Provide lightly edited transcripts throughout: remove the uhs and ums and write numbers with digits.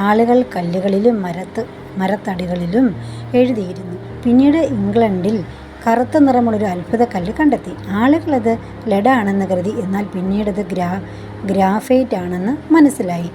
ആളുകൾ കല്ലുകളിലും മരത്തടികളിലും എഴുതിയിരുന്നു. പിന്നീട് ഇംഗ്ലണ്ടിൽ കറുത്ത നിറമുള്ളൊരു അത്ഭുത കല്ല് കണ്ടെത്തി. ആളുകളത് ലെഡാണെന്ന് കരുതി. എന്നാൽ പിന്നീടത് ഗ്രാഫൈറ്റ് ആണെന്ന് മനസ്സിലായി.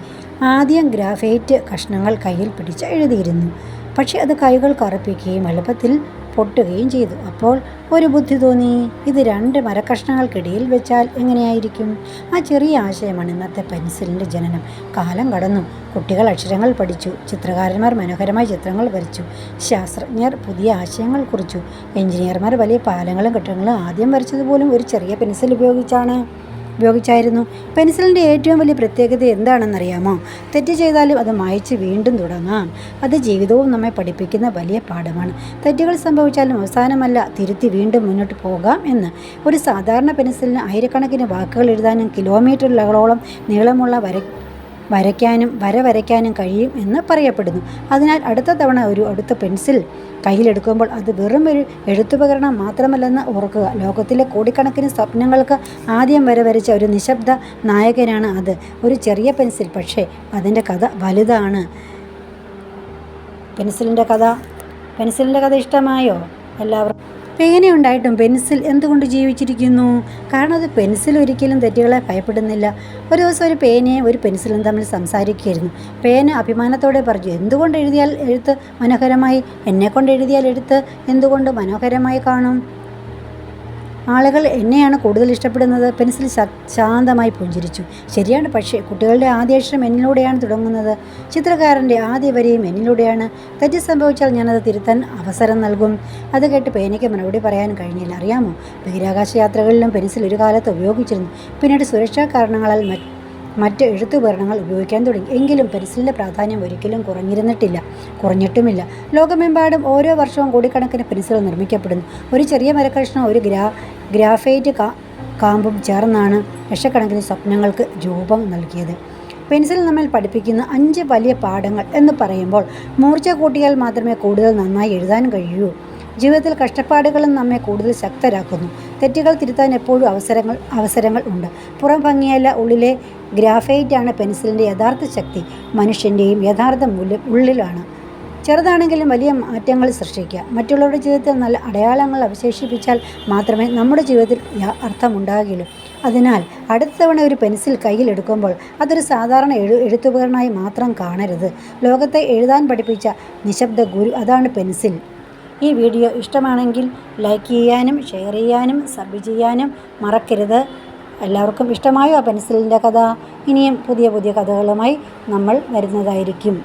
ആദ്യം ഗ്രാഫൈറ്റ് കഷ്ണങ്ങൾ കയ്യിൽ പിടിച്ച് എഴുതിയിരുന്നു. പക്ഷെ അത് കൈകൾ കറുപ്പിക്കുകയും എളുപ്പത്തിൽ പൊട്ടുകയും ചെയ്തു. അപ്പോൾ ഒരു ബുദ്ധി തോന്നി, ഇത് 2 മരക്കഷ്ണങ്ങൾക്കിടയിൽ വെച്ചാൽ എങ്ങനെയായിരിക്കും? ആ ചെറിയ ആശയമാണ് ഇന്നത്തെ പെൻസിലിൻ്റെ ജനനം. കാലം കടന്നു. കുട്ടികൾ അക്ഷരങ്ങൾ പഠിച്ചു. ചിത്രകാരന്മാർ മനോഹരമായ ചിത്രങ്ങൾ വരച്ചു. ശാസ്ത്രജ്ഞർ പുതിയ ആശയങ്ങൾ കുറിച്ചു. എഞ്ചിനീയർമാർ വലിയ പാലങ്ങളും കെട്ടിടങ്ങളും ആദ്യം വരച്ചതുപോലും ഒരു ചെറിയ പെൻസിൽ ഉപയോഗിച്ചായിരുന്നു. പെൻസിലിൻ്റെ ഏറ്റവും വലിയ പ്രത്യേകത എന്താണെന്നറിയാമോ? തെറ്റ് ചെയ്താലും അത് മായ്ച്ച് വീണ്ടും തുടങ്ങാം. അത് ജീവിതവും നമ്മെ പഠിപ്പിക്കുന്ന വലിയ പാഠമാണ്. തെറ്റുകൾ സംഭവിച്ചാലും അവസാനമല്ല, തിരുത്തി വീണ്ടും മുന്നോട്ട് പോകാം എന്ന്. ഒരു സാധാരണ പെൻസിലിന് ആയിരക്കണക്കിന് വാക്കുകൾ എഴുതാനും കിലോമീറ്ററുകളോളം നീളമുള്ള വര വരയ്ക്കാനും കഴിയും എന്ന് പറയപ്പെടുന്നു. അതിനാൽ അടുത്ത തവണ അടുത്ത പെൻസിൽ കയ്യിലെടുക്കുമ്പോൾ അത് വെറും ഒരു എഴുത്തുപകരണം മാത്രമല്ലെന്ന് ഓർക്കുക. ലോകത്തിലെ കോടിക്കണക്കിന് സ്വപ്നങ്ങൾക്ക് ആദ്യം വരച്ച ഒരു നിശബ്ദ നായകനാണ് അത്. ഒരു ചെറിയ പെൻസിൽ, പക്ഷേ അതിൻ്റെ കഥ വലുതാണ്. പെൻസിലിൻ്റെ കഥ ഇഷ്ടമായോ എല്ലാവർക്കും? പേനയുണ്ടായിട്ടും പെൻസിൽ എന്തുകൊണ്ട് ജീവിച്ചിരിക്കുന്നു? കാരണം അത് പെൻസിൽ ഒരിക്കലും തെറ്റുകളെ ഭയപ്പെടുന്നില്ല. ഒരു ദിവസം ഒരു പേനയും ഒരു പെൻസിലും തമ്മിൽ സംസാരിക്കുകയായിരുന്നു. പേന അഭിമാനത്തോടെ പറഞ്ഞു, എന്തുകൊണ്ട് എഴുതിയാൽ എഴുത്ത് മനോഹരമായി? എന്നെക്കൊണ്ട് എഴുതിയാൽ എഴുത്ത് എന്തുകൊണ്ട് മനോഹരമായി കാണും? ആളുകൾ എന്നെയാണ് കൂടുതൽ ഇഷ്ടപ്പെടുന്നത്. പെൻസിൽ ശാന്തമായി പുഞ്ചിരിച്ചു. ശരിയാണ്, പക്ഷേ കുട്ടികളുടെ ആദ്യ അക്ഷരം എന്നിലൂടെയാണ് തുടങ്ങുന്നത്. ചിത്രകാരൻ്റെ ആദ്യ വരിയും എന്നിലൂടെയാണ്. തെറ്റ് സംഭവിച്ചാൽ ഞാനത് തിരുത്താൻ അവസരം നൽകും. അത് കേട്ട് പേനയ്ക്ക് മറുപടി പറയാൻ കഴിഞ്ഞില്ല. അറിയാമോ, ബഹിരാകാശ യാത്രകളിലും പെൻസിൽ ഒരു കാലത്ത് ഉപയോഗിച്ചിരുന്നു. പിന്നീട് സുരക്ഷാ കാരണങ്ങളാൽ മറ്റ് എഴുത്തുപകരണങ്ങൾ ഉപയോഗിക്കാൻ തുടങ്ങി. എങ്കിലും പെൻസിലിൻ്റെ പ്രാധാന്യം ഒരിക്കലും കുറഞ്ഞിട്ടുമില്ല. ലോകമെമ്പാടും ഓരോ വർഷവും കോടിക്കണക്കിന് പെൻസിലുകൾ നിർമ്മിക്കപ്പെടുന്നു. ഒരു ചെറിയ മരക്കഷ്ണം ഒരു ഗ്രാഫൈറ്റ് കാമ്പും ചേർന്നാണ് ലക്ഷക്കണക്കിന് സ്വപ്നങ്ങൾക്ക് രൂപം നൽകിയത്. പെൻസിൽ നമ്മിൽ പഠിപ്പിക്കുന്ന 5 വലിയ പാഠങ്ങൾ എന്ന് പറയുമ്പോൾ മൂർച്ച കൂട്ടിയാൽ മാത്രമേ കൂടുതൽ നന്നായി എഴുതാൻ കഴിയൂ. ജീവിതത്തിൽ കഷ്ടപ്പാടുകളും നമ്മെ കൂടുതൽ ശക്തരാക്കുന്നു. തെറ്റുകൾ തിരുത്താൻ എപ്പോഴും അവസരങ്ങൾ ഉണ്ട്. പുറം ഭംഗിയല്ല, ഉള്ളിലെ ഗ്രാഫൈറ്റാണ് പെൻസിലിൻ്റെ യഥാർത്ഥ ശക്തി. മനുഷ്യൻ്റെയും യഥാർത്ഥ മൂല്യം ഉള്ളിലാണ്. ചെറുതാണെങ്കിലും വലിയ മാറ്റങ്ങൾ സൃഷ്ടിക്കുക. മറ്റുള്ളവരുടെ ജീവിതത്തിൽ നല്ല അടയാളങ്ങൾ അവശേഷിപ്പിച്ചാൽ മാത്രമേ നമ്മുടെ ജീവിതത്തിൽ അർത്ഥമുണ്ടാകുകയുള്ളൂ. അതിനാൽ അടുത്ത തവണ ഒരു പെൻസിൽ കയ്യിലെടുക്കുമ്പോൾ അതൊരു സാധാരണ എഴുത്തുപകരണമായി മാത്രം കാണരുത്. ലോകത്തെ എഴുതാൻ പഠിപ്പിച്ച നിശബ്ദ ഗുരു, അതാണ് പെൻസിൽ. ഈ വീഡിയോ ഇഷ്ടമാണെങ്കിൽ ലൈക്ക് ചെയ്യാനും ഷെയർ ചെയ്യാനും സബ് ചെയ്യാനും മറക്കരുത്. എല്ലാവർക്കും ഇഷ്ടമായോ ആ പെൻസിലിൻ്റെ കഥ? ഇനിയും പുതിയ കഥകളുമായി നമ്മൾ വരുന്നതായിരിക്കും.